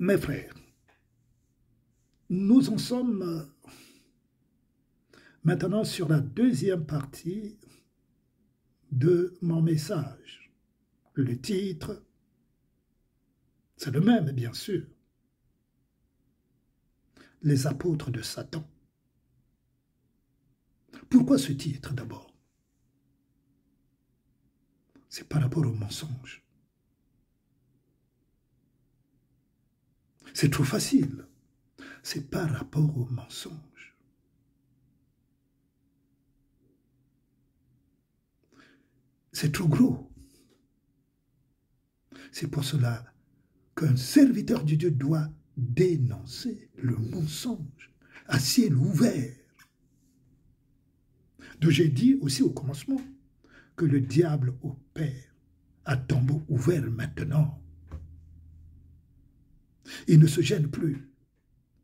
Mes frères, nous en sommes maintenant sur la deuxième partie de mon message. Le titre, c'est le même, bien sûr. Les apôtres de Satan. Pourquoi ce titre d'abord? C'est par rapport au mensonge. C'est trop facile. C'est par rapport au mensonge. C'est trop gros. C'est pour cela qu'un serviteur de Dieu doit dénoncer le mensonge à ciel ouvert. Donc j'ai dit aussi au commencement que le diable opère à tombeau ouvert maintenant. Il ne se gêne plus.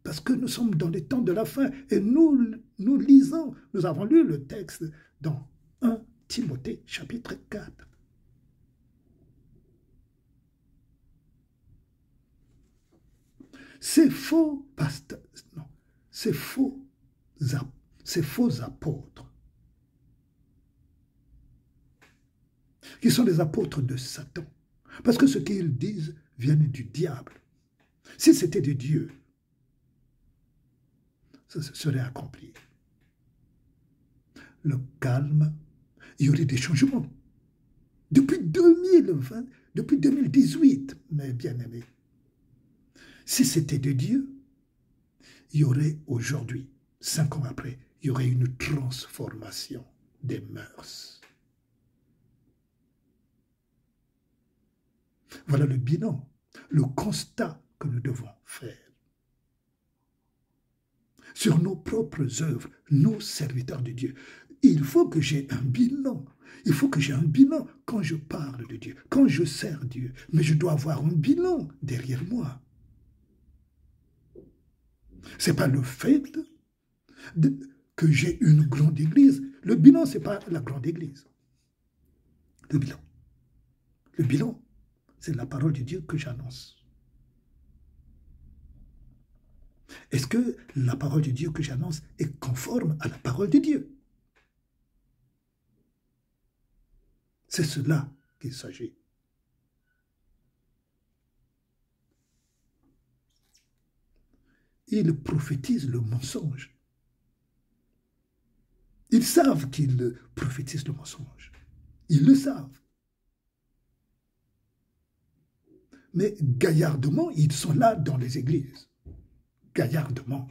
Parce que nous sommes dans les temps de la fin et nous lisons, nous avons lu le texte dans 1 Timothée chapitre 4. Ces faux pasteurs, non, ces faux apôtres, qui sont les apôtres de Satan, parce que ce qu'ils disent vient du diable. Si c'était de Dieu, ça serait accompli. Le calme, il y aurait des changements. Depuis 2020, depuis 2018, mes bien-aimés, si c'était de Dieu, il y aurait aujourd'hui, 5 ans après, il y aurait une transformation des mœurs. Voilà le bilan, le constat que nous devons faire. Sur nos propres œuvres, nos serviteurs de Dieu. Il faut que j'ai un bilan. Il faut que j'ai un bilan quand je parle de Dieu, quand je sers Dieu. Mais je dois avoir un bilan derrière moi. Ce n'est pas le fait que j'ai une grande église. Le bilan, ce n'est pas la grande église. Le bilan, c'est la parole de Dieu que j'annonce. Est-ce que la parole de Dieu que j'annonce est conforme à la parole de Dieu? C'est cela qu'il s'agit. Ils prophétisent le mensonge. Ils savent qu'ils prophétisent le mensonge. Ils le savent. Mais gaillardement, ils sont là dans les églises. Gaillardement.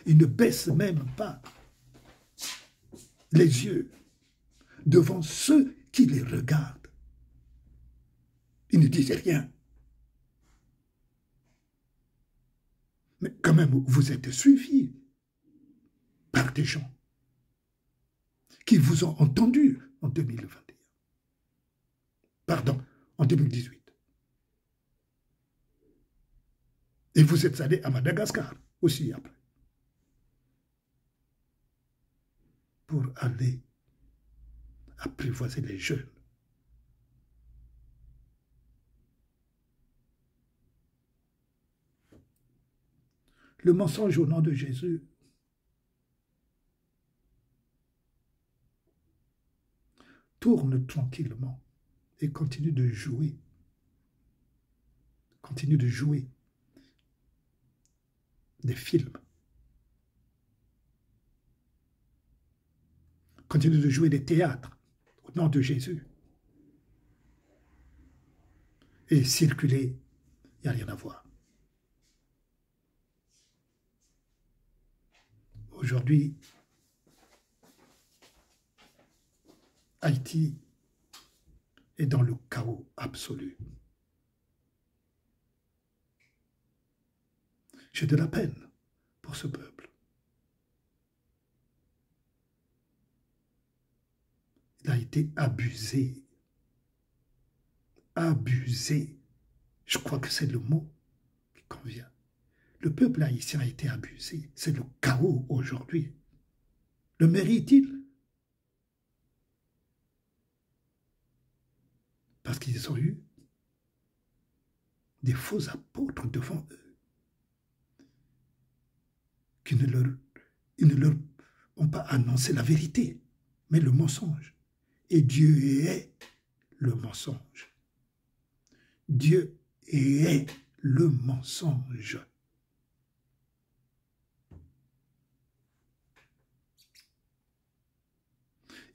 Ils ne baissent même pas les yeux devant ceux qui les regardent. Ils ne disent rien. Mais quand même, vous êtes suivis par des gens qui vous ont entendu en 2021. Pardon, en 2018. Et vous êtes allé à Madagascar aussi après. Pour aller apprivoiser les jeunes. Le mensonge au nom de Jésus tourne tranquillement et continue de jouer. Continue de jouer des films. Continue de jouer des théâtres au nom de Jésus. Et circuler, il n'y a rien à voir. Aujourd'hui, Haïti est dans le chaos absolu. J'ai de la peine pour ce peuple. Il a été abusé. Abusé. Je crois que c'est le mot qui convient. Le peuple haïtien a été abusé. C'est le chaos aujourd'hui. Le mérite-t-il? Parce qu'ils ont eu des faux apôtres devant eux, qui ils ne leur ont pas annoncé la vérité, mais le mensonge. Et Dieu est le mensonge. Dieu est le mensonge.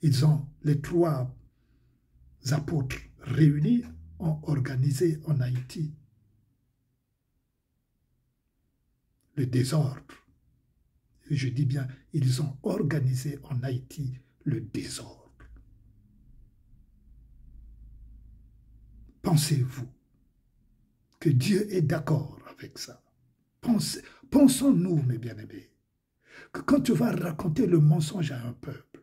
Ils ont, les trois apôtres réunis, ont organisé en Haïti le désordre. Et je dis bien, ils ont organisé en Haïti le désordre. Pensez-vous que Dieu est d'accord avec ça? Pensons-nous, mes bien-aimés, que quand tu vas raconter le mensonge à un peuple,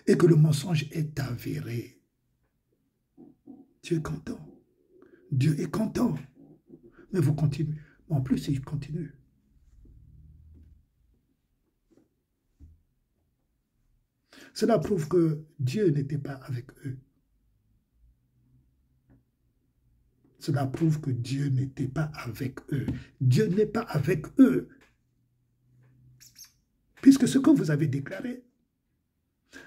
et que le mensonge est avéré, Dieu est content. Dieu est content. Mais vous continuez. En plus, il continue. Cela prouve que Dieu n'était pas avec eux. Cela prouve que Dieu n'était pas avec eux. Dieu n'est pas avec eux. Puisque ce que vous avez déclaré,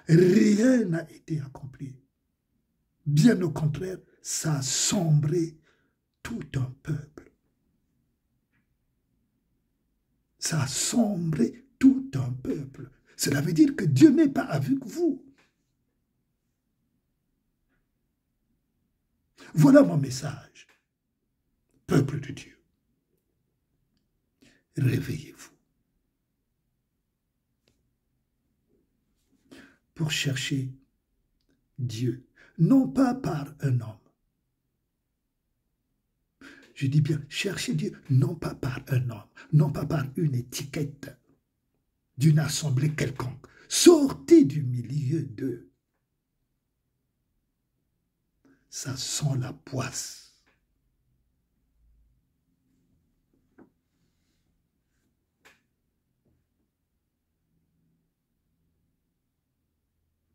rien n'a été accompli. Bien au contraire, ça a sombré tout un peuple. Ça a sombré tout un peuple. Cela veut dire que Dieu n'est pas avec vous. Voilà mon message. Peuple de Dieu, réveillez-vous pour chercher Dieu, non pas par un homme. Je dis bien, cherchez Dieu, non pas par un homme, non pas par une étiquette d'une assemblée quelconque. Sortez du milieu d'eux. Ça sent la poisse.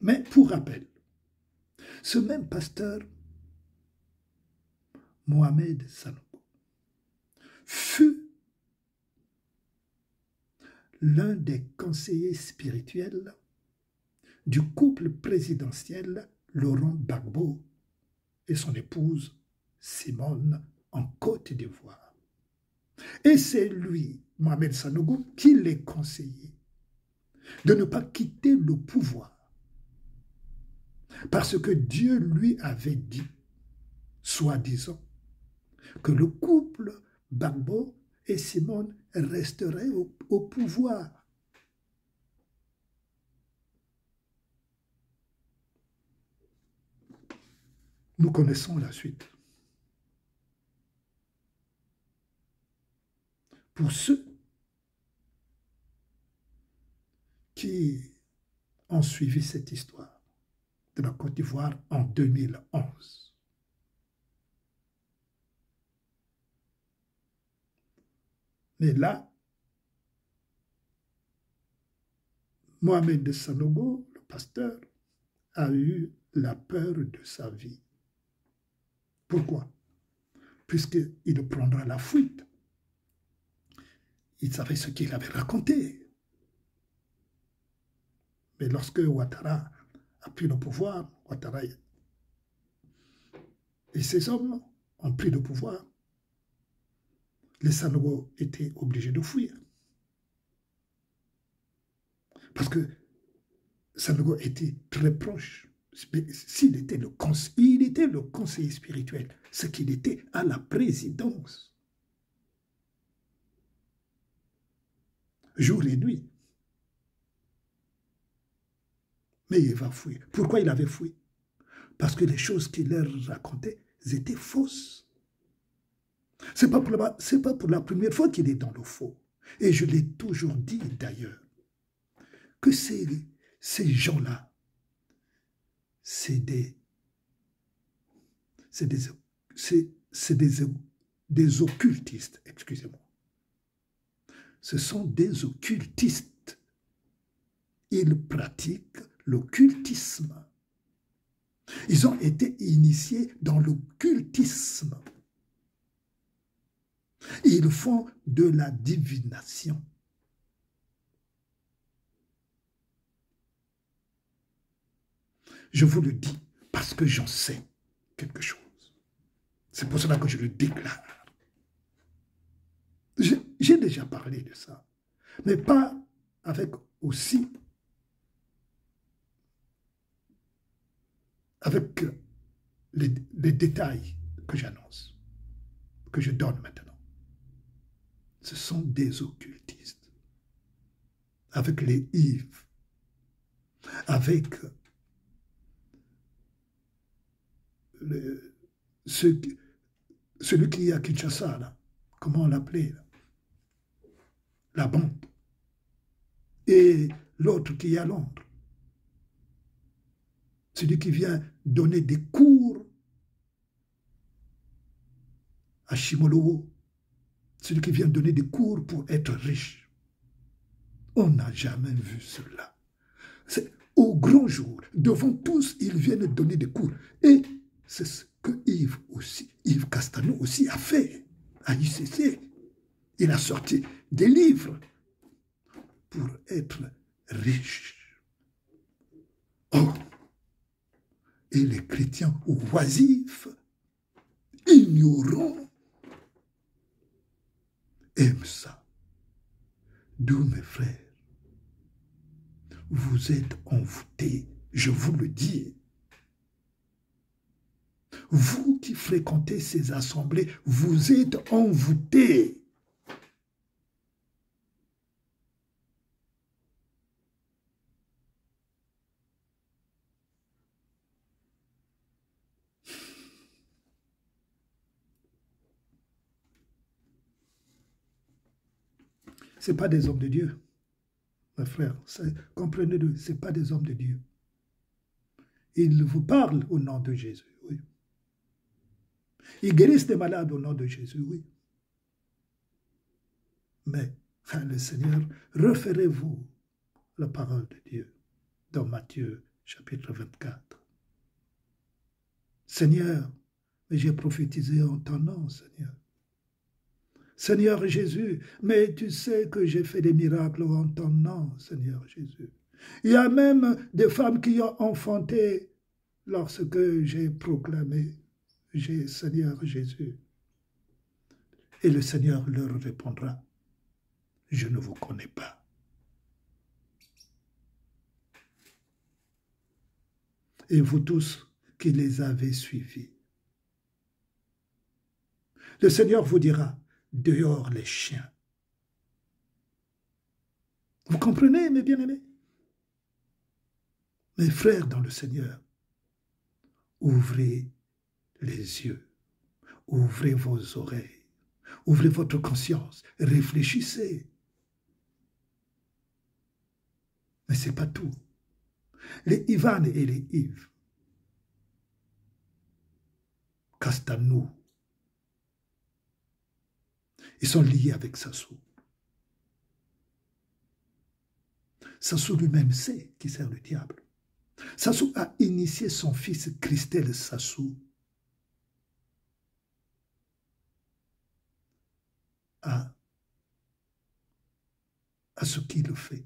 Mais pour rappel, ce même pasteur, Mohamed Sanogo, fut l'un des conseillers spirituels du couple présidentiel Laurent Gbagbo et son épouse Simone en Côte d'Ivoire. Et c'est lui, Mohamed Sanogo, qui les conseillait de ne pas quitter le pouvoir. Parce que Dieu lui avait dit, soi-disant, que le couple Gbagbo et Simone resteraient au pouvoir. Nous connaissons la suite. Pour ceux qui ont suivi cette histoire de la Côte d'Ivoire en 2011, mais là, Mohamed Sanogo, le pasteur, a eu la peur de sa vie. Pourquoi? Puisqu'il prendra la fuite. Il savait ce qu'il avait raconté. Mais lorsque Ouattara a pris le pouvoir, Ouattara et ses hommes ont pris le pouvoir, les Sanogo étaient obligés de fuir. Parce que Sanogo était très proche. Il était le conseiller spirituel, ce qu'il était à la présidence. Jour et nuit. Mais il va fuir. Pourquoi il avait fui? Parce que les choses qu'il leur racontait étaient fausses. Ce n'est pas pour la première fois qu'il est dans le faux. Et je l'ai toujours dit d'ailleurs, que ces gens-là, c'est des occultistes, excusez-moi. Ce sont des occultistes. Ils pratiquent l'occultisme. Ils ont été initiés dans l'occultisme. Ils font de la divination. Je vous le dis parce que j'en sais quelque chose. C'est pour cela que je le déclare. J'ai déjà parlé de ça, mais pas avec aussi, avec les détails que j'annonce, que je donne maintenant. Ce sont des occultistes, avec les Yves, avec celui qui est à Kinshasa, là, comment on l'appelait, la bande, et l'autre qui est à Londres, celui qui vient donner des cours à Shimolowo, celui qui vient donner des cours pour être riche. On n'a jamais vu cela. Au grand jour, devant tous, ils viennent donner des cours. Et c'est ce que Yves Castano aussi a fait à ICC. Il a sorti des livres pour être riche. Oh, et les chrétiens oisifs, ignorants, aiment ça. D'où, mes frères, vous êtes envoûtés, je vous le dis. Vous qui fréquentez ces assemblées, vous êtes envoûtés. Ce n'est pas des hommes de Dieu, mes frères. Comprenez-le, ce n'est pas des hommes de Dieu. Ils vous parlent au nom de Jésus, oui. Ils guérissent des malades au nom de Jésus, oui. Mais, le Seigneur, référez-vous la parole de Dieu dans Matthieu chapitre 24. Seigneur, mais j'ai prophétisé en ton nom, Seigneur. Seigneur Jésus, mais tu sais que j'ai fait des miracles en ton nom, Seigneur Jésus. Il y a même des femmes qui ont enfanté lorsque j'ai proclamé, Seigneur Jésus. Et le Seigneur leur répondra, je ne vous connais pas. Et vous tous qui les avez suivis. Le Seigneur vous dira, dehors les chiens. Vous comprenez, mes bien-aimés? Mes frères dans le Seigneur, ouvrez les yeux, ouvrez vos oreilles, ouvrez votre conscience, réfléchissez. Mais ce n'est pas tout. Les Ivan et les Yves, Castanou, ils sont liés avec Sassou. Sassou lui-même sait qui sert le diable. Sassou a initié son fils Christelle Sassou à ce qu'il fait.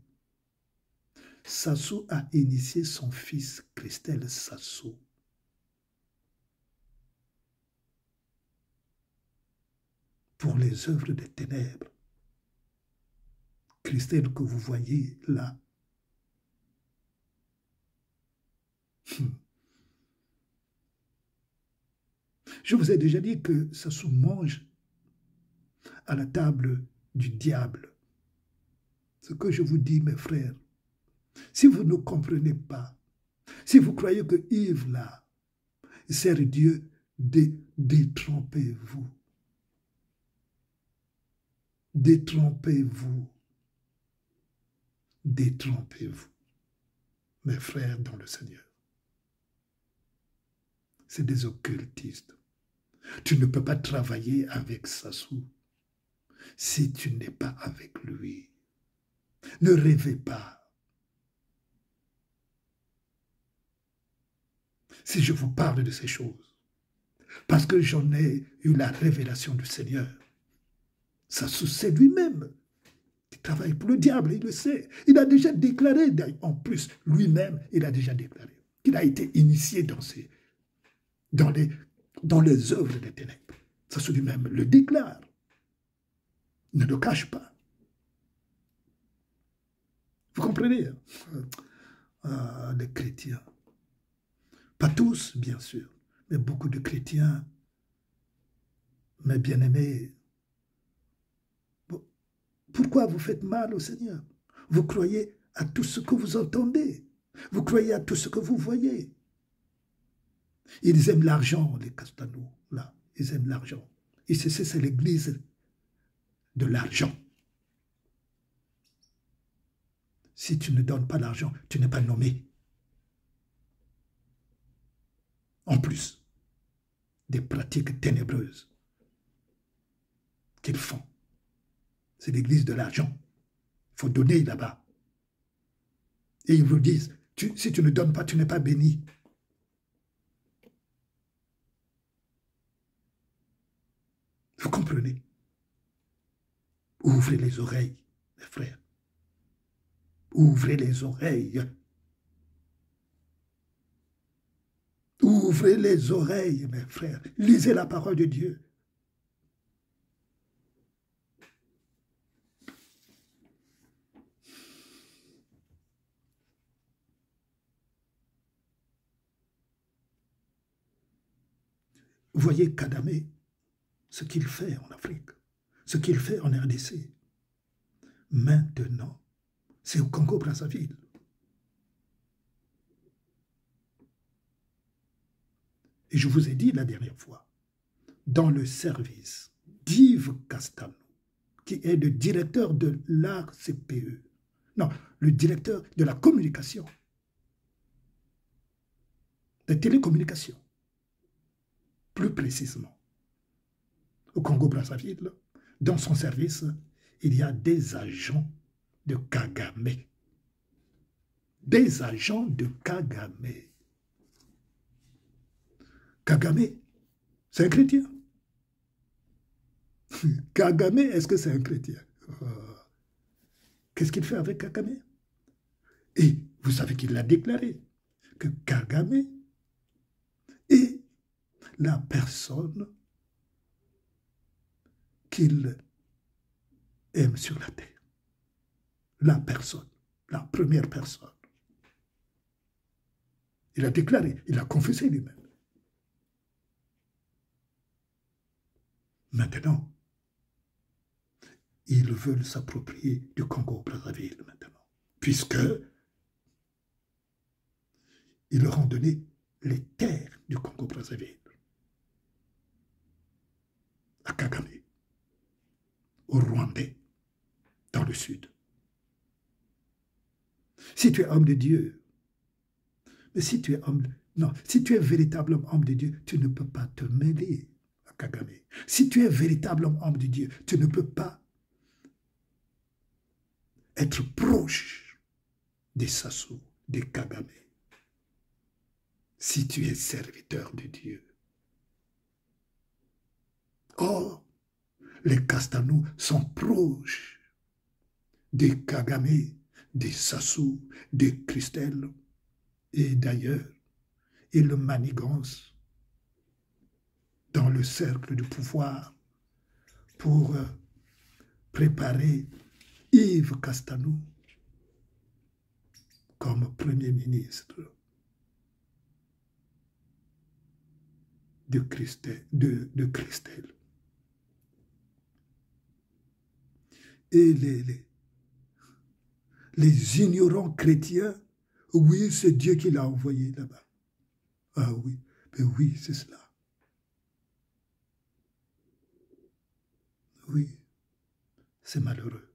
Sassou a initié son fils Christelle Sassou pour les œuvres des ténèbres. Christelle que vous voyez là. Je vous ai déjà dit que Sassou mange à la table du diable. Ce que je vous dis, mes frères, si vous ne comprenez pas, si vous croyez que Yves là sert Dieu, détrompez-vous. Détrompez-vous. Détrompez-vous, mes frères dans le Seigneur. C'est des occultistes. Tu ne peux pas travailler avec Sassou si tu n'es pas avec lui. Ne rêvez pas. si je vous parle de ces choses. Parce que j'en ai eu la révélation du Seigneur. Ça c'est lui-même qui travaille pour le diable, il le sait. Il a déjà déclaré, en plus, lui-même, il a déjà déclaré qu'il a été initié dans les œuvres des ténèbres. Ça c'est lui-même le déclare. Ne le cache pas. Vous comprenez? Les chrétiens. Pas tous, bien sûr, mais beaucoup de chrétiens, mes bien-aimés. Pourquoi vous faites mal au Seigneur? Vous croyez à tout ce que vous entendez. Vous croyez à tout ce que vous voyez. Ils aiment l'argent, les Castanou, là. Ils aiment l'argent. Et c'est l'église de l'argent. Si tu ne donnes pas l'argent, tu n'es pas nommé. En plus des pratiques ténébreuses qu'ils font. C'est l'église de l'argent. Il faut donner là-bas. Et ils vous disent, si tu ne donnes pas, tu n'es pas béni. Vous comprenez? Ouvrez les oreilles, mes frères. Ouvrez les oreilles. Ouvrez les oreilles, mes frères. Lisez la parole de Dieu. Voyez Kadamé, ce qu'il fait en Afrique, ce qu'il fait en RDC. Maintenant, c'est au Congo-Brazzaville. Et je vous ai dit la dernière fois, dans le service d'Yves Castano, qui est le directeur de l'ARCPE, non, le directeur de la communication, des télécommunications, plus précisément, au Congo-Brazzaville, dans son service, il y a des agents de Kagame. Des agents de Kagame. Kagame, c'est un chrétien. Kagame, est-ce que c'est un chrétien? Qu'est-ce qu'il fait avec Kagame? Et vous savez qu'il l'a déclaré, que Kagame est la personne qu'il aime sur la terre. La personne, la première personne. Il a déclaré, il a confessé lui-même. Maintenant, ils veulent s'approprier du Congo-Brazzaville maintenant, puisque ils leur ont donné les terres du Congo-Brazzaville à Kagame, aux Rwandais, dans le sud. Si tu es homme de Dieu, mais si tu es si tu es véritablement homme de Dieu, tu ne peux pas te mêler à Kagame. Si tu es véritablement homme de Dieu, tu ne peux pas être proche des Sassou, des Kagame. Si tu es serviteur de Dieu. Or, les Castanou sont proches des Kagame, des Sassou, des Christelle, et d'ailleurs, ils le manigancent dans le cercle du pouvoir pour préparer Yves Castanou comme Premier ministre de Christelle. Et les ignorants chrétiens, oui, c'est Dieu qui l'a envoyé là-bas. Ah oui, mais oui, c'est cela. Oui, c'est malheureux,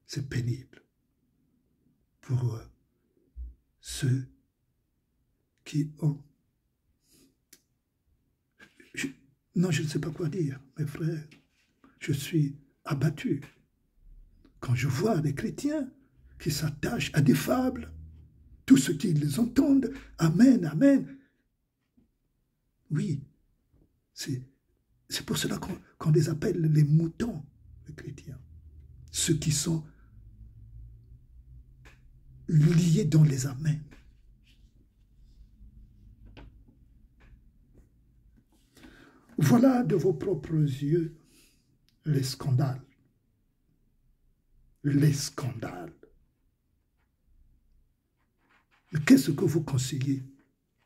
c'est pénible pour ceux qui ont... Non, je ne sais pas quoi dire, mes frères. Je suis abattu quand je vois des chrétiens qui s'attachent à des fables, tout ce qu'ils entendent, amen, amen. Oui, c'est pour cela qu'on les appelle les moutons, les chrétiens. Ceux qui sont liés dans les amens. Voilà de vos propres yeux les scandales. Les scandales. Qu'est-ce que vous conseillez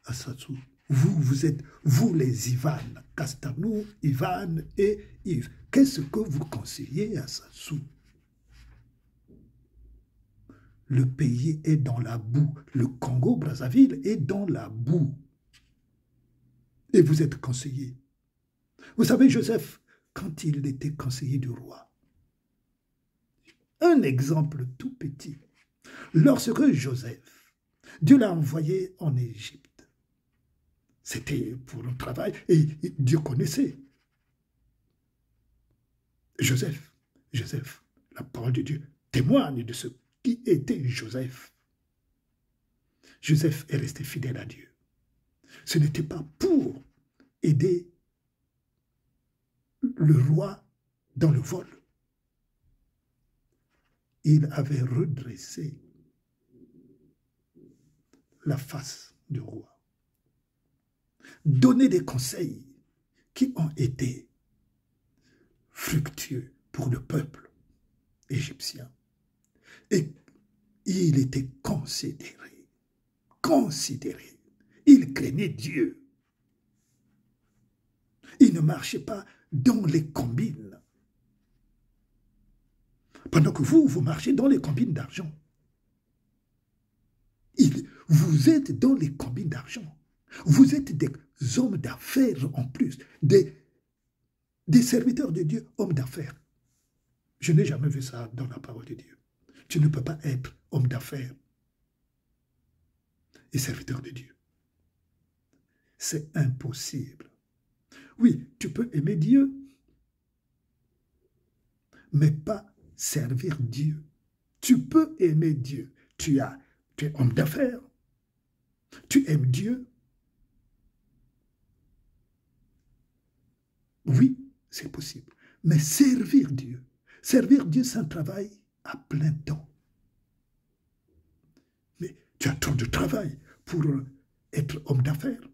à Sassou? Vous êtes, vous les Ivan, Castanou, Ivan et Yves. Qu'est-ce que vous conseillez à Sassou? Le pays est dans la boue. Le Congo-Brazzaville est dans la boue. Et vous êtes conseiller. Vous savez, Joseph, quand il était conseiller du roi, un exemple tout petit, lorsque Joseph, Dieu l'a envoyé en Égypte, c'était pour un travail, et Dieu connaissait. Joseph, la parole de Dieu témoigne de ce qui était Joseph. Joseph est resté fidèle à Dieu. Ce n'était pas pour aider le roi dans le vol. Il avait redressé la face du roi. Donné des conseils qui ont été fructueux pour le peuple égyptien. Et il était considéré. Il craignait Dieu. Il ne marchait pas dans les combines. Pendant que vous marchez dans les combines d'argent. Vous êtes dans les combines d'argent. Vous êtes des hommes d'affaires en plus, des serviteurs de Dieu, hommes d'affaires. Je n'ai jamais vu ça dans la parole de Dieu. Tu ne peux pas être homme d'affaires et serviteur de Dieu. C'est impossible. Oui, tu peux aimer Dieu, mais pas servir Dieu. Tu peux aimer Dieu. Tu es homme d'affaires. Tu aimes Dieu. Oui, c'est possible. Mais servir Dieu, c'est un travail à plein temps. Mais tu as trop de travail pour être homme d'affaires.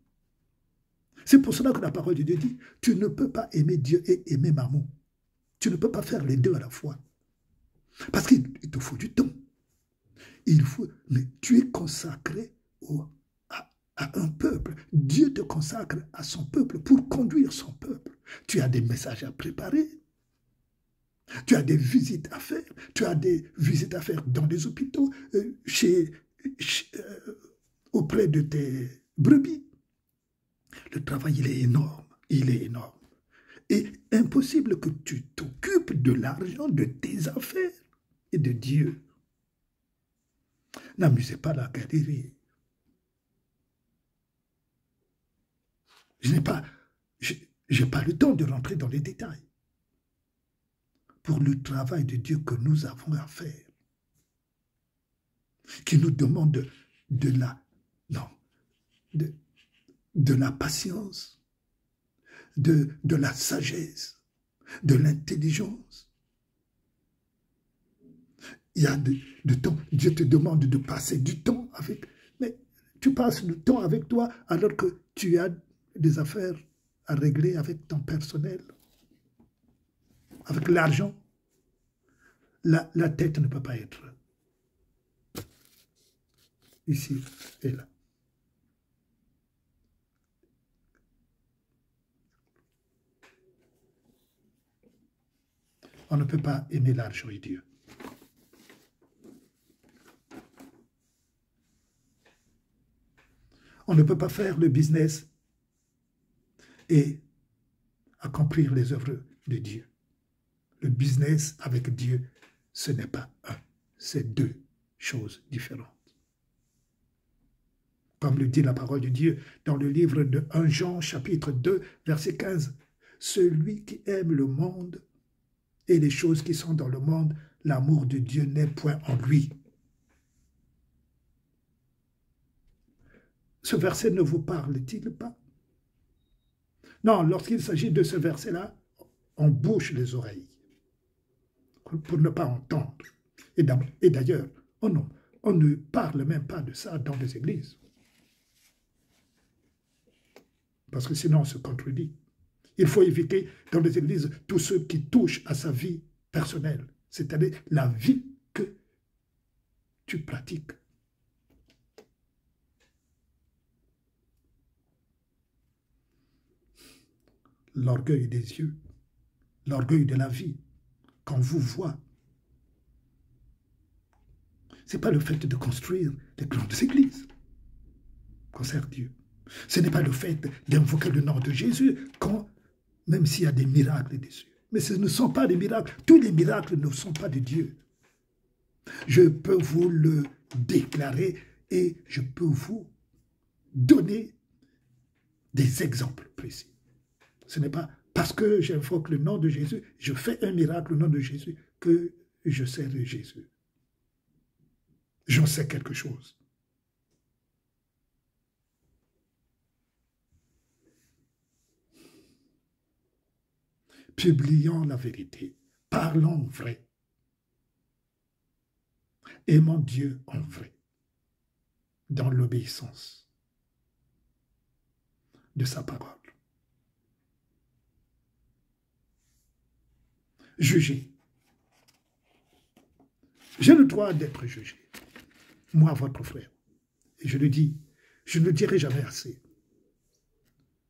C'est pour cela que la parole de Dieu dit, tu ne peux pas aimer Dieu et aimer maman. Tu ne peux pas faire les deux à la fois. Parce qu'il te faut du temps. Mais tu es consacré à un peuple. Dieu te consacre à son peuple pour conduire son peuple. Tu as des messages à préparer. Tu as des visites à faire. Tu as des visites à faire dans des hôpitaux, auprès de tes brebis. Le travail, il est énorme. Il est énorme. Et impossible que tu t'occupes de l'argent, de tes affaires et de Dieu. N'amusez pas la galerie. Je n'ai pas le temps de rentrer dans les détails. Pour le travail de Dieu que nous avons à faire, qui nous demande de la patience, de la sagesse, de l'intelligence. Il y a de temps, Dieu te demande de passer du temps avec, mais tu passes du temps avec toi alors que tu as des affaires à régler avec ton personnel, avec l'argent. La tête ne peut pas être ici et là. On ne peut pas aimer l'argent et Dieu. On ne peut pas faire le business et accomplir les œuvres de Dieu. Le business avec Dieu, ce n'est pas un, c'est deux choses différentes. Comme le dit la parole de Dieu dans le livre de 1 Jean, chapitre 2, verset 15. Celui qui aime le monde et les choses qui sont dans le monde, l'amour de Dieu n'est point en lui. Ce verset ne vous parle-t-il pas? Non, lorsqu'il s'agit de ce verset-là, on bouche les oreilles pour ne pas entendre. Et d'ailleurs, on ne parle même pas de ça dans les églises. Parce que sinon on se contredit. Il faut éviter dans les églises tous ceux qui touchent à sa vie personnelle, c'est-à-dire la vie que tu pratiques. L'orgueil des yeux, l'orgueil de la vie, qu'on vous voit. Ce n'est pas le fait de construire des grandes églises qu'on sert Dieu. Ce n'est pas le fait d'invoquer le nom de Jésus, même s'il y a des miracles dessus. Mais ce ne sont pas des miracles. Tous les miracles ne sont pas de Dieu. Je peux vous le déclarer et je peux vous donner des exemples précis. Ce n'est pas parce que j'invoque le nom de Jésus, je fais un miracle au nom de Jésus, que je sers Jésus. J'en sais quelque chose. Publions la vérité, parlons vrai, aimons Dieu en vrai, dans l'obéissance de sa parole. Jugez. J'ai le droit d'être jugé, moi, votre frère. Et je le dis, je ne le dirai jamais assez.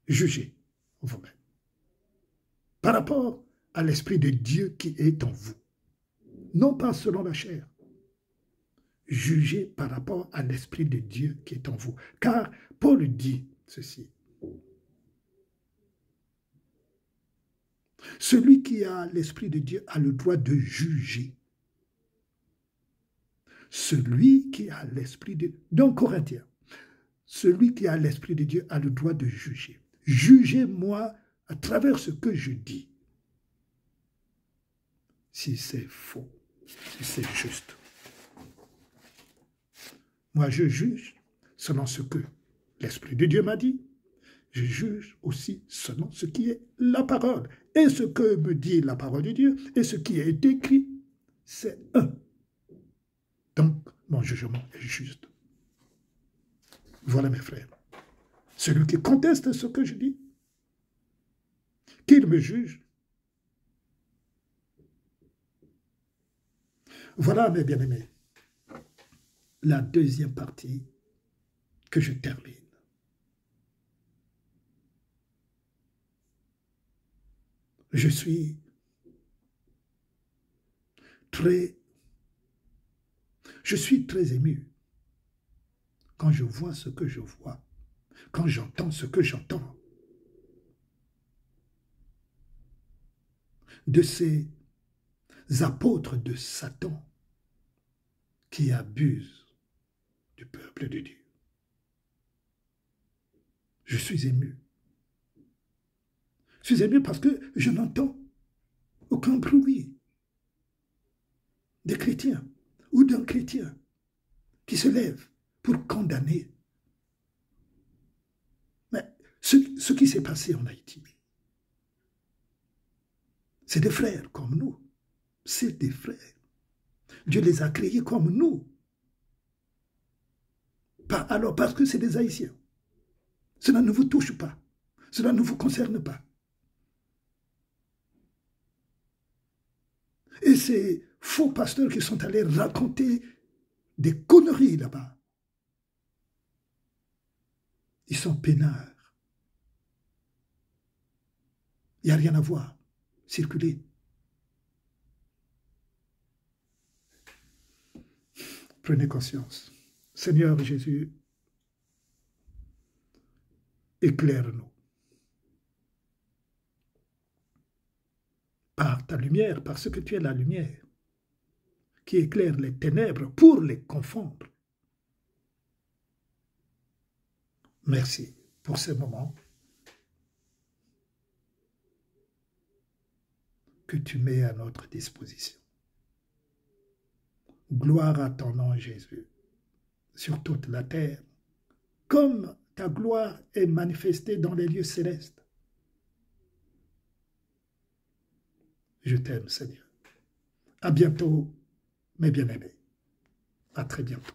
Jugez vous-même. Par rapport à l'Esprit de Dieu qui est en vous. Non pas selon la chair. Jugez par rapport à l'Esprit de Dieu qui est en vous. Car Paul dit ceci. Celui qui a l'Esprit de Dieu a le droit de juger. Celui qui a l'Esprit de Dieu, dans Corinthiens, celui qui a l'Esprit de Dieu a le droit de juger. Jugez-moi à travers ce que je dis. Si c'est faux, si c'est juste. Moi, je juge selon ce que l'Esprit de Dieu m'a dit. Je juge aussi selon ce qui est la parole. Et ce que me dit la parole de Dieu et ce qui est écrit, c'est un. Donc, mon jugement est juste. Voilà mes frères. Celui qui conteste ce que je dis, qu'il me juge. Voilà mes bien-aimés. La deuxième partie que je termine. Je suis très ému quand je vois ce que je vois, quand j'entends ce que j'entends de ces apôtres de Satan qui abusent du peuple de Dieu. Je suis ému. Je suis ému parce que je n'entends aucun bruit des chrétiens ou d'un chrétien qui se lève pour condamner. Mais ce qui s'est passé en Haïti, c'est des frères comme nous. C'est des frères. Dieu les a créés comme nous. Alors, parce que c'est des Haïtiens. Cela ne vous touche pas. Cela ne vous concerne pas. Et ces faux pasteurs qui sont allés raconter des conneries là-bas, ils sont peinards. Il n'y a rien à voir. Circuler. Prenez conscience. Seigneur Jésus, éclaire-nous. Par ta lumière, parce que tu es la lumière, qui éclaire les ténèbres pour les confondre. Merci pour ce moment que tu mets à notre disposition. Gloire à ton nom, Jésus, sur toute la terre, comme ta gloire est manifestée dans les lieux célestes. Je t'aime, Seigneur. À bientôt, mes bien-aimés. À très bientôt.